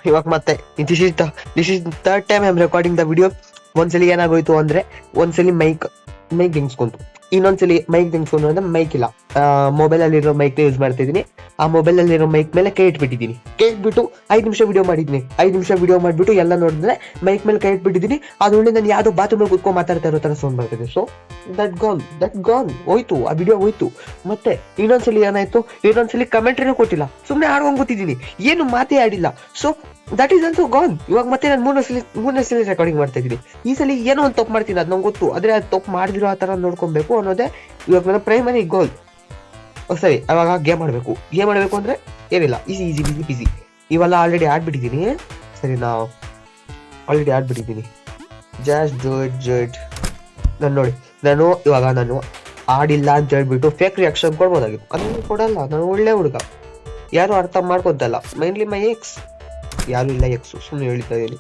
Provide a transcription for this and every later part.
ಇವಾಗ ಮತ್ತೆ this is third time I am recording the video. ಒಂದ್ಸಲಿ ಏನಾಗೋಯ್ತು ಅಂದ್ರೆ ಒಂದ್ಸಲಿ ಮೈಕ್ ದಿಂಗ್ಸ್ಕೊಂತು, ಇನ್ನೊಂದ್ಸಲಿ ಮೈಕ್ ದಿಂಗ್ಸ್ಕೊಂಡು ಅಂದ್ರೆ ಮೈಕ್ ಇಲ್ಲ, ಮೊಬೈಲ್ ಅಲ್ಲಿರೋ ಮೈಕ್ ಯೂಸ್ ಮಾಡ್ತಿದ್ದೀನಿ. ಆ ಮೊಬೈಲ್ ಅಲ್ಲಿರೋ ಮೈಕ್ ಮೇಲೆ ಕೈ ಇಟ್ಬಿಟ್ಟಿದ್ದೀನಿ. ಕೈ ಇಟ್ಬಿಟ್ಟು 5 ನಿಮಿಷ ವಿಡಿಯೋ ಮಾಡಿದ್ದೀನಿ. 5 ನಿಮಿಷ ವಿಡಿಯೋ ಮಾಡ್ಬಿಟ್ಟು ಎಲ್ಲ ನೋಡಿದ್ರೆ ಮೈಕ್ ಮೇಲೆ ಕೈ ಇಟ್ಬಿಟ್ಟಿದ್ದೀನಿ. ಅದ್ರೊಳ್ಳೆ ನಾನು ಯಾವ್ದೋ ಬಾತ್ರೂಮ್ ಮೇಲೆ ಕುತ್ಕೊಂಡು ಮಾತಾಡ್ತಾ ಇರೋ ತರ ಸೌಂಡ್ ಬರ್ತಿದೆ. ಸೊ ದಟ್ ಗಾನ್ ಹೋಯ್ತು, ಆ ವಿಡಿಯೋ ಹೋಯ್ತು. ಮತ್ತೆ ಇನ್ನೊಂದ್ಸಲಿ ಏನಾಯ್ತು, ಇನ್ನೊಂದ್ಸಲಿ ಕಮೆಂಟ್ರಿನೂ ಕೊಟ್ಟಿಲ್ಲ, ಸುಮ್ಮನೆ ಆಡ್ಕೊಂಡ್ ಕೂತಿದ್ದೀನಿ, ಏನು ಮಾತೇ ಆಡಿಲ್ಲ. So that is also gone. ಇವಾಗ ಮತ್ತೆ ನಾನು ಮೂರನೇ ಸಲ ರೆಕಾರ್ಡಿಂಗ್ ಮಾಡ್ತಾ ಇದ್ದೀನಿ. ಈ ಸಲ ಏನೋ ಒಂದು ತಪ್ಪು ಮಾಡ್ತೀನಿ, ಅದು ನಂಗೆ ಗೊತ್ತು. ಆದ್ರೆ ಅದು ತಪ್ಪು ಮಾಡಿದಿರೋ ಆ ತರ ನೋಡ್ಕೊಬೇಕು ಅನ್ನೋದೇ ಇವಾಗ ನನ್ನ ಪ್ರೈಮರಿ ಗೋಲ್. ಸರಿ, ಅವಾಗ ಗೇಮ್ ಆಡಬೇಕು ಅಂದ್ರೆ ಏನಿಲ್ಲ, ಈಸಿ ಬಿಸಿ. ಇವೆಲ್ಲ ಆಲ್ರೆಡಿ ಆಡ್ಬಿಟ್ಟಿದ್ದೀನಿ. ಸರಿ, ಆಲ್ರೆಡಿ ಆಡ್ಬಿಟ್ಟಿದ್ದೀನಿ. Just do it. ನೋಡಿ, ನಾನು ಆಡಿಲ್ಲ ಅಂತ ಹೇಳ್ಬಿಟ್ಟು ಫೇಕ್ ರಿಯಾಕ್ಷನ್ ಕೊಡ್ಬೋದಾಗಿತ್ತು, ಅದನ್ನು ಕೊಡಲ್ಲ. ನಾನು ಒಳ್ಳೆ ಹುಡುಗ, ಯಾರು ಅರ್ಥ ಮಾಡ್ಕೊಂತಲ್ಲ. ಮೈನ್ಲಿ ಮೈ ಎಕ್ಸ್, ಯಾರು ಇಲ್ಲ ಎಕ್ಸು, ಸುಮ್ಮನೆ ಹೇಳ್ತಾ ಇದೀನಿ.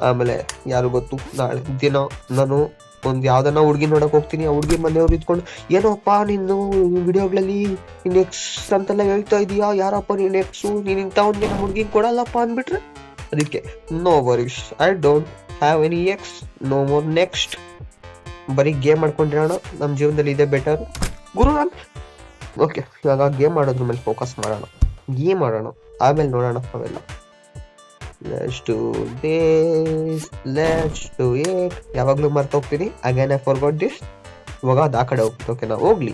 ಆಮೇಲೆ ಯಾರು ಗೊತ್ತು, ನಾಳೆ ದಿನ ನಾನು ಒಂದು ಯಾವ್ದನ್ನ ಹುಡುಗಿ ನೋಡಕ್ ಹೋಗ್ತೀನಿ. ಆ ಹುಡುಗಿ ಮನೆಯವ್ರು ಇದ್ಕೊಂಡು, ಏನೋಪ್ಪ ನಿನ್ನು ವಿಡಿಯೋಗಳಲ್ಲಿ ನಿನ್ ಎಕ್ಸ್ ಅಂತೆಲ್ಲ ಹೇಳ್ತಾ ಇದೀಯಾ, ಯಾರಪ್ಪ ನೀನ್ ಎಕ್ಸು, ನೀನ್ ಇಂಥವ್ನಿಗೆ ನಮ್ಮ ಹುಡುಗಿ ಕೊಡಲ್ಲಪ್ಪ ಅಂದ್ಬಿಟ್ರೆ, ಅದಕ್ಕೆ no worries, I don't have any ex, no more next. ಬರೀ ಗೇಮ್ ಮಾಡ್ಕೊಂಡಿರೋಣ, ನಮ್ಮ ಜೀವನದಲ್ಲಿ ಇದೆ ಬೆಟರ್ ಗುರು. ಓಕೆ, ಇವಾಗ ಗೇಮ್ ಆಡೋದ್ರ ಮೇಲೆ ಫೋಕಸ್ ಮಾಡೋಣ, ಗೇಮ್ ಆಡೋಣ, ಆಮೇಲೆ ನೋಡೋಣ ಅವೆಲ್ಲ. Let's do it. ಯಾವಾಗ್ಲೂ ಮರ್ತೋಗ್ತೀನಿ, ಅಗೇನ್ ಐ ಫಾರ್ಗಾಟ್ ದಿಸ್. ಇವಾಗ ಅದು ಆ ಕಡೆ ಹೋಗ್ತೀನಿ. ಓಕೆನಾ, ಹೋಗ್ಲಿ.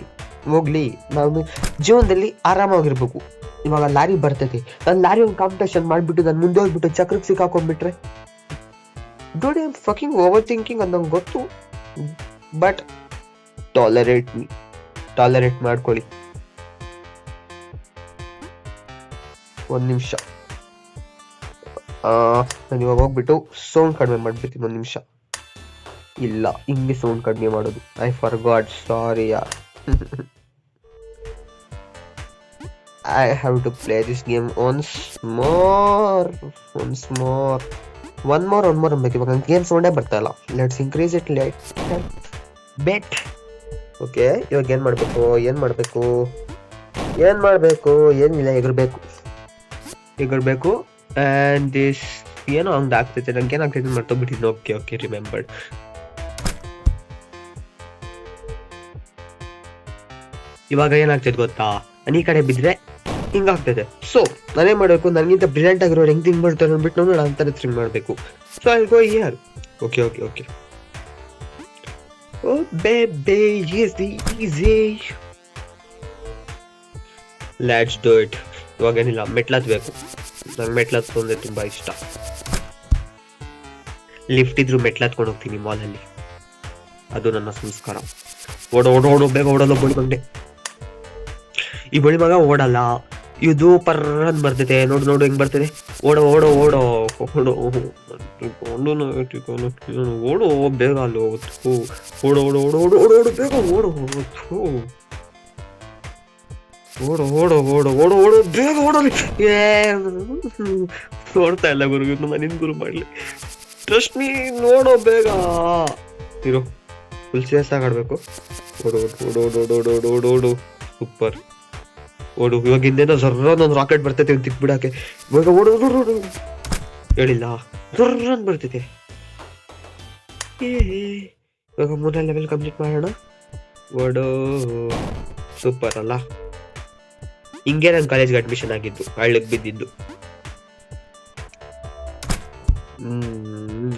ನಾವು ಜೀವನದಲ್ಲಿ ಆರಾಮಾಗಿರ್ಬೇಕು. ಇವಾಗ ಲಾರಿ ಬರ್ತೈತಿ, ನಾನು ಲಾರಿ ಒಂದು ಕಾಂಪಿಟೇಷನ್ ಮಾಡ್ಬಿಟ್ಟು ನಾನು ಮುಂದೆ ಹೋಗ್ಬಿಟ್ಟು ಚಕ್ರಕ್ಕೆ ಸಿಕ್ಕಾಕೊಂಡ್ಬಿಟ್ರೆ, don't I am fucking overthinking ಅಂತ ನಂಗೆ ಗೊತ್ತು. ಬಟ್ ಟಾಲರೇಟ್ ಮಾಡ್ಕೊಳ್ಳಿ. ಒಂದು ನಿಮಿಷ, ನಾನು ಇವಾಗ ಹೋಗ್ಬಿಟ್ಟು ಸೌಂಡ್ ಕಡಿಮೆ ಮಾಡ್ಬಿಡ್ತೀನಿ. 1 ನಿಮಿಷ. ಇಲ್ಲ, ಹಿಂಗೆ ಸೌಂಡ್ ಕಡಿಮೆ ಮಾಡೋದು. ಐ ಫಾರ್ಗಾಟ್, ಸಾರಿ ಯಾರ್. I have to play this game once more ಅನ್ಬೇಕು. ಇವಾಗ ನಂಗೆ ಗೇಮ್ ಸೌಂಡೇ ಬರ್ತಾ ಇಲ್ಲ. Let's increase it, bet. Okay, ಇವಾಗ ಏನ್ ಮಾಡ್ಬೇಕು? ಏನಿಲ್ಲ, ಎಗರ್ಬೇಕು. ಅಂಡ್ ದಿಸ್ ಏನೋ ಹಂಗೆ ಆಗ್ತೈತೆ, ನಂಗೆ ಏನಾಗ್ತೈತೆ ಮರ್ತೋಗ್ಬಿಟ್ಟಿದ್ದೀನಿ. Okay, remembered. ಇವಾಗ ಏನಾಗ್ತೈತೆ ಗೊತ್ತಾ, ನಾನು ಈ ಕಡೆ ಬಿದ್ರೆ ಹಿಂಗಾಗ್ತೈತೆ. ಸೊ ನಾನೇನ್ ಮಾಡ್ಬೇಕು, ನನಗಿಂತ ಬ್ರಿಲಿಯಂಟ್ ಆಗಿರೋರು ಹೆಂಗ್ ಥಿಂಕ್ ಮಾಡ್ತಾರೆ ಅಂದ್ಬಿಟ್ಟು ನಾನು ಅಂತಾನೆ ಥಿಂಕ್ ಮಾಡ್ಬೇಕು. So I go here. Okay. Oh baby, easy. Let's do it. ಇವಾಗ ಏನಿಲ್ಲ, ಮೆಟ್ಲತ್ಬೇಕು. ನಂಗೆ ಮೆಟ್ಲತ್ಕೊಂಡ್ರೆ ತುಂಬಾ ಇಷ್ಟ. ಲಿಫ್ಟ್ ಇದ್ರು ಮೆಟ್ಲತ್ಕೊಂಡು ಹೋಗ್ತೀನಿ ಮಾಲಲ್ಲಿ, ಅದು ನನ್ನ ಸಂಸ್ಕಾರ. ಓಡೋ ಬೇಗ ಓಡಲ್ಲ ಬಳಿ ಬಂದೆ. ಈ ಬಳಿ ಮಗ ಓಡಲ್ಲ, ಇದು ಪರ್ರನ್ ಬರ್ತೈತೆ. ನೋಡು ಹೆಂಗ್ ಬರ್ತದೆ. ಓಡೋ ಬೇಗ ಅಲ್ಲೋ. ಓಡೋ ಬೇಗ ಓಡೋ ಬೇಗ ಓಡಲಿ. ನೋಡ್ತಾ ಇಲ್ಲ ಗುರು, ನಾನು ನಿನ್ ಗುರು ಮಾಡ್ಲಿ. ಟ್ರಸ್ಟ್ ಮೀ, ನೋಡೋ ಬೇಗ ಇರೋ. ಫುಲ್ ಸೇಸ್ ಆಗಾಡ್ಬೇಕು. ಓಡು ಸೂಪರ್. ಓಡು. ಇವಾಗ ಹಿಂದೆನೋ ಜರ್ರನ್ ರಾಕೆಟ್ ಬರ್ತೈತೆ ತಿಕ್ ಬಿಡಾಕೆ. ಇವಾಗ ಓಡು. ಹೇಳಿಲ್ಲ, ಜರ್ರನ್ ಬರ್ತೈತೆ. ಇವಾಗ 3ನೇ ಲೆವೆಲ್ ಕಂಪ್ಲೀಟ್ ಮಾಡೋಣ. ಓಡು. ಸೂಪರ್ ಅಲ್ಲ. ಹಿಂಗೆ ನನ್ನ ಕಾಲೇಜ್ಗೆ ಅಡ್ಮಿಷನ್ ಆಗಿದ್ದು, ಹಳ್ಳಕ್ಕೆ ಬಿದ್ದಿದ್ದು.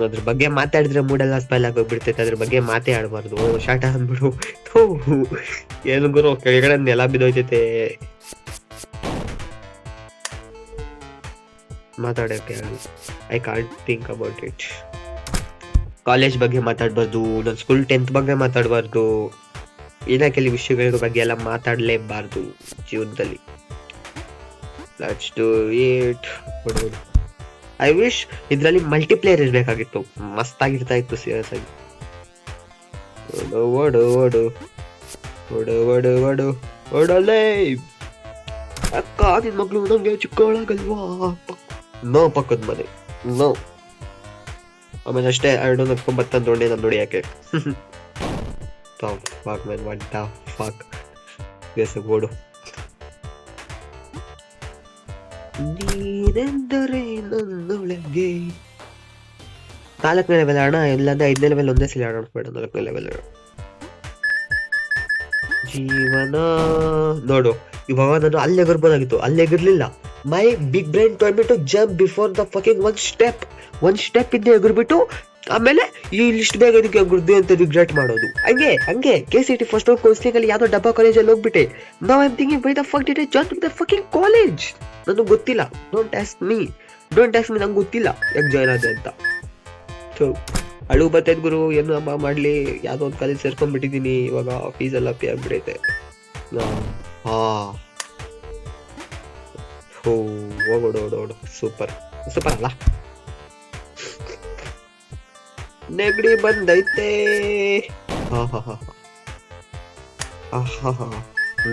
ಅದ್ರ ಬಗ್ಗೆ ಮಾತಾಡಿದ್ರೆ ಮೂಡೆಲ್ಲ ಸ್ಪೈಲ್ ಆಗೋಗ್ಬಿಡ್ತೈತೆ. ಅದ್ರ ಬಗ್ಗೆ ಮಾತೇ ಆಡಬಾರ್ದು. ಶಾಟ ಅಂದ್ಬಿಡು. ಏನು ಗುರು, ಕೆಳಗಡೆ ನೆಲ ಬಿದ್ದೋಯ್ತೈತೆ. ಮಾತಾಡೋಕೆ I can't think about it. College ಬಗ್ಗೆ ಮಾತಾಡ್ಬಾರ್ದು, ನನ್ನ ಸ್ಕೂಲ್ 10th ಬಗ್ಗೆ ಮಾತಾಡಬಾರ್ದು. ಕೆಲವು ವಿಷಯಗಳ ಬಗ್ಗೆ ಎಲ್ಲ ಮಾತಾಡಲೇಬಾರ್ದು ಜೀವನದಲ್ಲಿ. Let's do it. I wish ಇದ್ರಲ್ಲಿ ಮಲ್ಟಿಪ್ಲೇಯರ್ ಇರ್ಬೇಕಾಗಿತ್ತು, ಮಸ್ತ್ ಆಗಿರ್ತಾ ಇತ್ತು. ಸೀರಿಯಸ್ ಆಗಿ. ಓಡಲೇ ಅಕ್ಕ, ನಿನ್ ಮಗ್ಳು ನಂಗೆ ಚಿಕ್ಕವಳಾಗಲ್ವಾ? ನೋ, ಪಕ್ಕದ ಮನೆ ನೋ. ಆಮೇಲೆ ಅಷ್ಟೇ 290 ದೊಡ್ಡ ನೋಡಿ ಯಾಕೆ. ಓಡು. ನೀನೆಂದರೆ ನನ್ನೊಳಗೆ. 4ನೇ ಲೆವೆಲ್ ಆಡೋಣ, ಇಲ್ಲಾಂದ್ರೆ 5ನೇ ಲೆವೆಲ್ ಒಂದೇ ಸಲ ಆಡೋಣ ಬೇಡ. 4ನೇ ಲೆವೆಲ್ ಜೀವನ ನೋಡು. ಇವಾಗ ನಾನು ಅಲ್ಲೇ ಬರ್ಬೋದಾಗಿತ್ತು, ಅಲ್ಲೇ ಎಗಿರ್ಲಿಲ್ಲ. My big brain to jump before the fucking ಒಂದ್ ಸ್ಟೆಪ್ ಇಂದ ಎಗರ್ಬಿಟ್ಟು ಆಮೇಲೆ ಇಷ್ಟು ಬೇಗ ಇದಕ್ಕೆ ಎಗರ್ದು ಅಂತ ರಿಗ್ರೆಟ್ ಮಾಡೋದು. ಹಂಗೆ KCT ಫಸ್ಟ್ ಕೌನ್ಸಿಲಿಂಗ್ ಅಲ್ಲಿ ಯಾವ್ದೋ ಡಬ್ಬಾ ಕಾಲೇಜಲ್ಲಿ ಹೋಗ್ಬಿಟ್ಟೆ. Now I'm thinking why the fuck did I join the fucking college? ನನಗೆ ಗೊತ್ತಿಲ್ಲ. ಡೋಂಟ್ ಆಸ್ಕ್ ಮೀ ನಂಗೆ ಗೊತ್ತಿಲ್ಲ ಯಾಕೆ ಜಾಯ್ನ್ ಆದೆ ಅಂತ. ಸೊ ಅಳು ಬರ್ತೈತ್ ಗುರು, ಏನು ಹಬ್ಬ ಮಾಡ್ಲಿ. ಯಾವ್ದೋ ಒಂದು ಕಾಲೇಜ್ ಸೇರ್ಕೊಂಡ್ಬಿಟ್ಟಿದೀನಿ. ಇವಾಗ ಫೀಸ್ ಎಲ್ಲ ಪೇ ಆಗ್ಬಿಡೈತೆ. ಹಾ ಓಡೋಡು ಸೂಪರ್ ಅಲ್ಲ. ನೆಗಡಿ ಬಂದೈತೆ.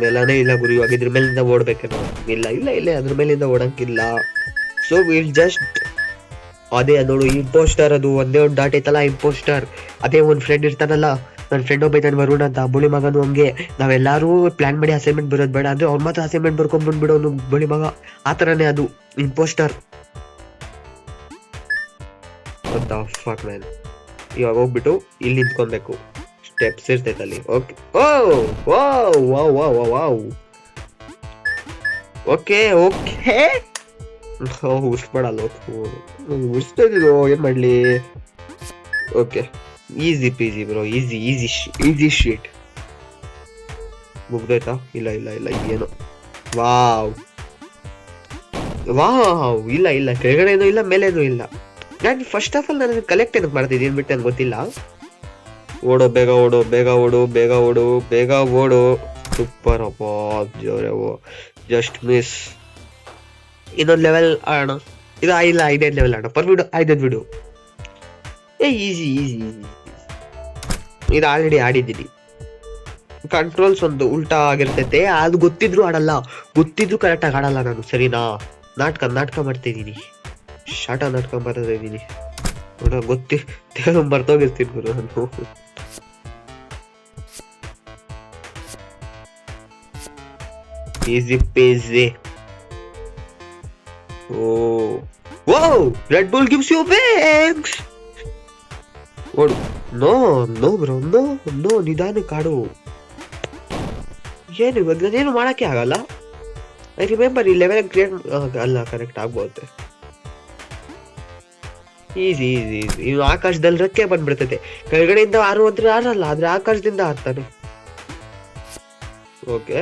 ನೆಲನೇ ಇಲ್ಲ ಗುರು. ಇವಾಗ ಇದ್ರ ಮೇಲಿಂದ ಓಡ್ಬೇಕೇನೋ? ಇಲ್ಲ ಅದ್ರ ಮೇಲಿಂದ ಓಡಂಗಿಲ್ಲ. ಸೊ ವಿಲ್ ಜಸ್ಟ್ ಅದೇ ನೋಡು, ಇಂಪೋಸ್ಟರ್. ಅದು ಒಂದೇ ಒಂದು ಡಾಟ್ ಐತಲ್ಲ, ಇಂಪೋಸ್ಟರ್. ಅದೇ ಒಂದ್ ಫ್ರೆಂಡ್ ಇರ್ತಾನಲ್ಲ, ನನ್ನ ಫ್ರೆಂಡ್ ಒಬ್ಬ ಇದ್ದಾನೆ ವರುಣ್ ಅಂತ, ಬುಳಿ ಮಗನು. ಹಂಗೆ ನಾವೆಲ್ಲಾರು ಪ್ಲಾನ್ ಮಾಡಿ ಅಸೈನ್ಮೆಂಟ್ ಬರೋದು ಬೇಡ ಅಂದ್ರೆ ಅವ್ನ ಮಾತ್ರ ಅಸೈನ್ಮೆಂಟ್ ಬರ್ಕೊಂಡ್ ಬಂದ್ಬಿಡೋನು ಬುಳಿ ಮಗ. ಆ ತರನೇ ಅದು ಇಂಪೋಸ್ಟರ್ ಅಂತ. Fuck man. ಇವಾಗ ಹೋಗ್ಬಿಟ್ಟು ಇಲ್ಲಿ ನಿಂತ್ಕೊಬೇಕು. ಸ್ಟೆಪ್ಸ್ ಇರ್ತೈತೆ ಅಲ್ಲಿ. ಓಕೆ. ಓಕೆ ಉರ್ಸ್ಬೇಡಲ್ಲ. ಉರ್ಸ್ತಾ ಇದ್ದು ಏನ್ ಮಾಡ್ಲಿ? Okay, easy peasy bro. Easy shit. ಮುಗ್ದೋಯ್ತಾ? ಇಲ್ಲ ಏನು? ವಾವ್ ಇಲ್ಲ ಕೆಳಗಡೆನೂ ಇಲ್ಲ, ಮೇಲೇನೂ ಇಲ್ಲ. ನಾನು ಫಸ್ಟ್ ಆಫ್ ಆಲ್ ನಾನು ಕಲೆಕ್ಟ್ ಏನಕ್ಕೆ ಮಾಡ್ತಿದ್ದೀನಿ ಅಂದ್ಬಿಟ್ಟು ನಂಗೆ ಗೊತ್ತಿಲ್ಲ. ಓಡೋ, ಬೇಗ ಓಡು. ಸೂಪರ್ ಅಪ್ಪ, ಜೋರೆ. Just miss. ಇನ್ನೊಂದು ಲೆವೆಲ್ ಆಡೋಣ. ಇದು ಇಲ್ಲ, 5ನೇ ಲೆವೆಲ್ ಆಡೋಣ. ಪರ್ ವಿಡಿಯೋ 5ನೇ ವಿಡಿಯೋ. ಈಸಿ. ಇದು ಆಲ್ರೆಡಿ ಆಡಿದ್ದೀನಿ. ಕಂಟ್ರೋಲ್ಸ್ ಒಂದು ಉಲ್ಟಾ ಆಗಿರ್ತೈತೆ. ಅದು ಗೊತ್ತಿದ್ರು ಕರೆಕ್ಟಾಗಿ ಆಡಲ್ಲ ನಾನು. ಸರಿನಾ? ನಾಟಕ ಮಾಡ್ತಿದ್ದೀನಿ. ಶಾಟ ನಾಟಕ ಮಾಡ್ತಾ ಇದ್ದೀನಿ. ಮರ್ತೋಗಿರ್ತೀನಿ ಗುರು ನಾನು. Easy peasy. Red Bull gives you wings. ಓಡು. ನೋ ಬ್ರೋ, ನೋ ನಿಧಾನಕ್ಕೆ ಆಡು. ಏನು ಇವಾಗ ನಾನೇನು ಮಾಡಕ್ಕೆ ಆಗಲ್ಲ. ಐ ರಿಮೆಂಬರ್ ಈ ಲೆವೆಲ್ ಕ್ರಿಯೇಟ್ ಅಲ್ಲ, ಕರೆಕ್ಟ್ ಆಗ್ಬೋದೆ. ಈಸಿ. ಇನ್ನು ಆಕಾಶದಲ್ಲಿ ರೆಕ್ಕೆ ಬಂದ್ಬಿಡ್ತೈತೆ. ಕೆಳಗಡೆಯಿಂದ ಆರು ಅಂದ್ರೆ ಆರಲ್ಲ, ಆದ್ರೆ ಆಕಾಶದಿಂದ ಆಡ್ತಾನೆ. ಓಕೆ.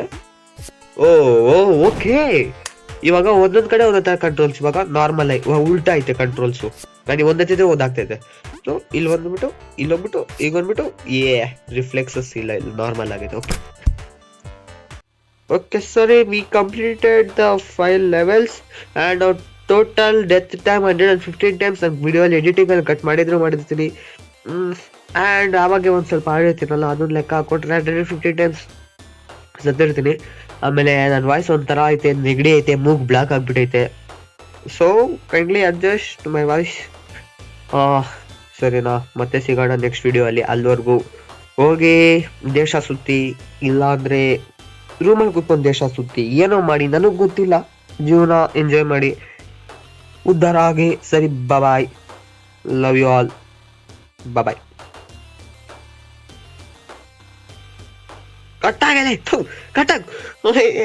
ಇವಾಗ ಒಂದೊಂದ್ ಕಡೆ ಒಂದೊಂದ್ ತರ ಕಂಟ್ರೋಲ್ಸ್. ಇವಾಗ ನಾರ್ಮಲ್ ಆಗಿ ಉಲ್ಟಾ ಐತೆ ಕಂಟ್ರೋಲ್ಸ್. ನಾನು ಒಂದತ್ತಿದ್ರೆ ಒಂದಾಗ್ತೈತೆ. ಸೊ ಇಲ್ಲಿ ಒಂದ್ಬಿಟ್ಟು ಇಲ್ಲೊಂದ್ಬಿಟ್ಟು ಈಗ ಒಂದ್ಬಿಟ್ಟು ರಿಫ್ಲೆಕ್ಸಸ್ ಇಲ್ಲ, ಇಲ್ಲಿ ನಾರ್ಮಲ್ ಆಗಿದೆ. ಓಕೆ ಸರಿ, V completed the 5 levels and our total death time 115 times. ನಾನು ವಿಡಿಯೋಲ್ಲಿ ಎಡಿಟಿಂಗ್ ಅಲ್ಲಿ ಕಟ್ ಮಾಡಿರ್ತೀನಿ. ಆ್ಯಂಡ್ ಆವಾಗ ಒಂದು ಸ್ವಲ್ಪ ಆಡಿರ್ತೀನಲ್ಲ, ಅದನ್ನ ಲೆಕ್ಕ ಹಾಕೊಟ್ರೆ 115 times ಸತ್ತಿರ್ತೀನಿ. ಆಮೇಲೆ ನನ್ನ ವಾಯ್ಸ್ ಒಂಥರ ಐತೆ, ನೆಗಡಿ ಐತೆ, ಮೂಗ್ ಬ್ಲಾಕ್ ಆಗ್ಬಿಟ್ಟೈತೆ. So kindly adjust my voice. ಸರಿನಾ? ಮತ್ತೆ ಸಿಗೋಣ ನೆಕ್ಸ್ಟ್ ವಿಡಿಯೋ ಅಲ್ಲಿ. ಅಲ್ಲಿವರೆಗೂ ಹೋಗಿ ದೇಶ ಸುತ್ತಿ, ಇಲ್ಲಾಂದ್ರೆ ರೂಮಲ್ಲಿ ಕೂತ್ಕೊಂಡು ದೇಶ ಸುತ್ತಿ, ಏನೋ ಮಾಡಿ, ನನಗೆ ಗೊತ್ತಿಲ್ಲ. ಜೀವನ ಎಂಜಾಯ್ ಮಾಡಿ, ಉದ್ಧಾರ ಆಗಿ. ಸರಿ, bye. Love you all. Bye. ಕಟ್ಟಾಗಿದೆ. ಕಟ್ಟಾಗ